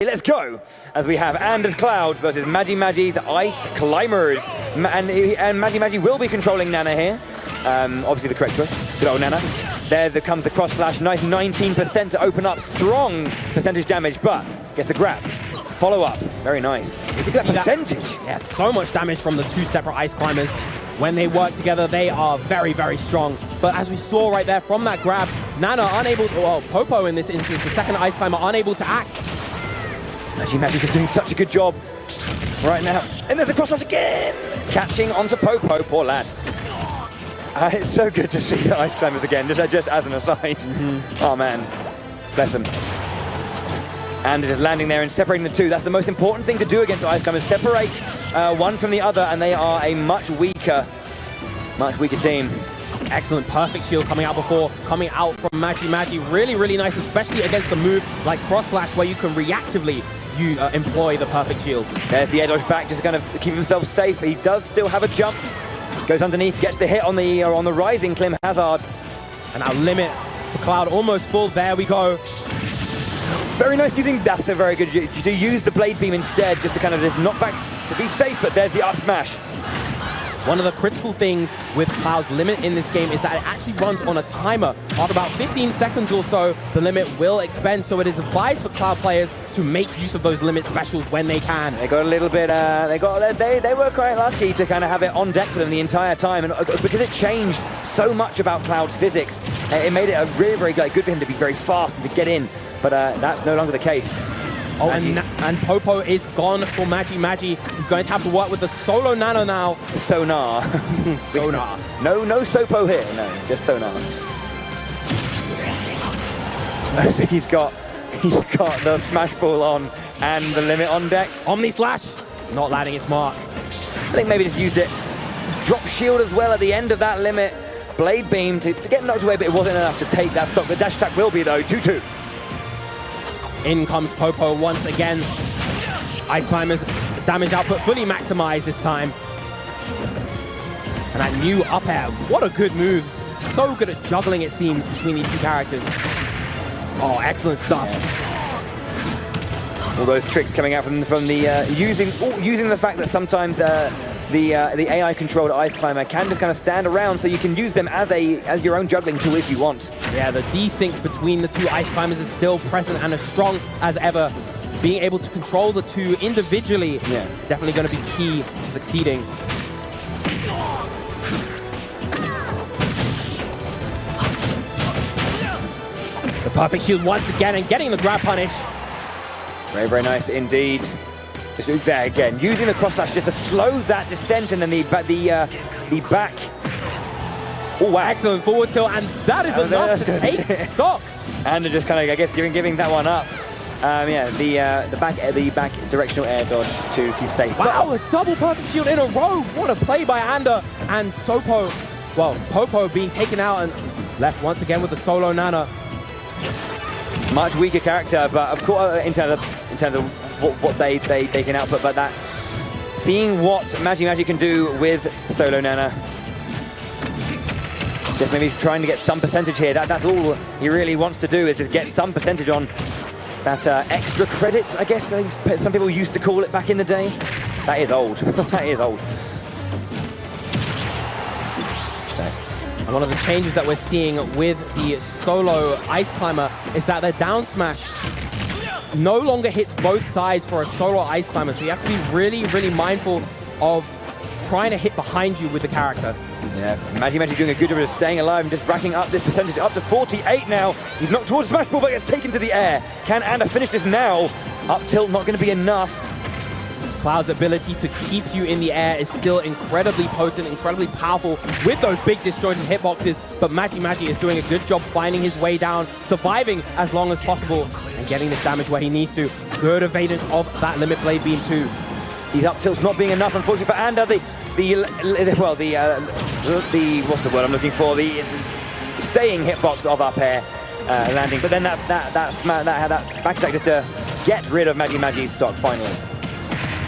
Let's go, as we have Anders Cloud versus Magi's Ice Climbers. And Magi will be controlling Nana here. Obviously the correct choice, good old Nana. There comes the cross slash, nice 19% to open up, strong percentage damage, but gets the grab. Follow up, very nice. Look at that percentage. Yeah, so much damage from the two separate Ice Climbers. When they work together, they are very, very strong. But as we saw right there from that grab, Nana unable to, well, Popo in this instance, the second Ice Climber, unable to act. Magic is doing such a good job right now. And there's a cross slash again! Catching onto Popo, poor lad. It's so good to see the Ice Climbers again, just as an aside. Oh man, bless them. And it is landing there and separating the two. That's the most important thing to do against the Ice Climbers. Separate one from the other, and they are a much weaker team. Excellent, perfect shield coming out from Magi. Really, really nice, especially against the move like cross slash where you can reactively employ the perfect shield. There's the air dodge back, just kind of keep himself safe. He does still have a jump. Goes underneath, gets the hit on the rising Clim Hazard. And our limit for Cloud almost full. There we go. Very nice using, that's a very good, to use the blade beam instead, just to kind of just knock back to be safe, but there's the up smash. One of the critical things with Cloud's limit in this game is that it actually runs on a timer. After about 15 seconds or so, the limit will expend, so it is advised for Cloud players to make use of those limit specials when they can. They got a little bit, they were quite lucky to kind of have it on deck for them the entire time, and because it changed so much about Cloud's physics, it made it a really, very good for him to be very fast and to get in, but that's no longer the case. Oh, and Popo is gone for Magi. He's going to have to work with the solo Nano now. Sonar. Sonar. No Sopo here. No, just Sonar. I think he's got the smash ball on and the limit on deck. Omni slash, not landing its mark. I think maybe just used it. Drop shield as well at the end of that limit. Blade beam to get knocked away, but it wasn't enough to take that stock. The dash attack will be though, 2-2. In comes Popo once again. Ice Climbers damage output fully maximized this time. And that new up air, what a good move. So good at juggling, it seems, between these two characters. Oh, excellent stuff. All those tricks coming out from the using the fact that sometimes the AI controlled Ice Climber can just kind of stand around, so you can use them as your own juggling tool if you want. Yeah, the desync between the two Ice Climbers is still present and as strong as ever. Being able to control the two individually, definitely going to be key to succeeding. The perfect shield once again and getting the grab punish. Very, very nice indeed. Just there again, using the cross slash just to slow that descent, and then the back. Oh, wow. Excellent forward tilt, and that is enough to take stock. And they're just kind of, I guess, giving that one up. The back directional air dodge to keep safe. Wow, a double perfect shield in a row. What a play by Ander and Sopo. Well, Popo being taken out and left once again with the solo Nana. Much weaker character, but of course, in terms of what they can output, but that seeing what Magi can do with solo Nana, just maybe trying to get some percentage here. That's all he really wants to do, is just get some percentage on that extra credit, I guess some people used to call it back in the day. That is old. That is old. And one of the changes that we're seeing with the solo Ice Climber is that their down smash no longer hits both sides for a solo Ice Climber, so you have to be really, really mindful of trying to hit behind you with the character. Yeah, Magi doing a good job of staying alive and just racking up this percentage up to 48 now. He's knocked towards smash ball, but gets taken to the air. Can Ander finish this now? Up tilt not going to be enough. Cloud's ability to keep you in the air is still incredibly potent, incredibly powerful with those big disjointed hitboxes, but Magi is doing a good job finding his way down, surviving as long as possible, and getting this damage where he needs to. Good evadance of that limit blade beam too. These up tilts not being enough, unfortunately, for Ander. What's the word I'm looking for? The staying hitbox of up air landing, but then that back attack just to get rid of Magi's stock finally.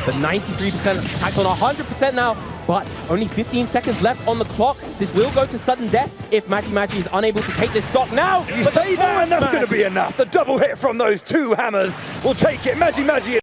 The 93% attack on 100% now. but only 15 seconds left on the clock. This will go to sudden death if Magi is unable to take this stock now. You say that, and that's going to be enough. The double hit from those two hammers will take it. Magi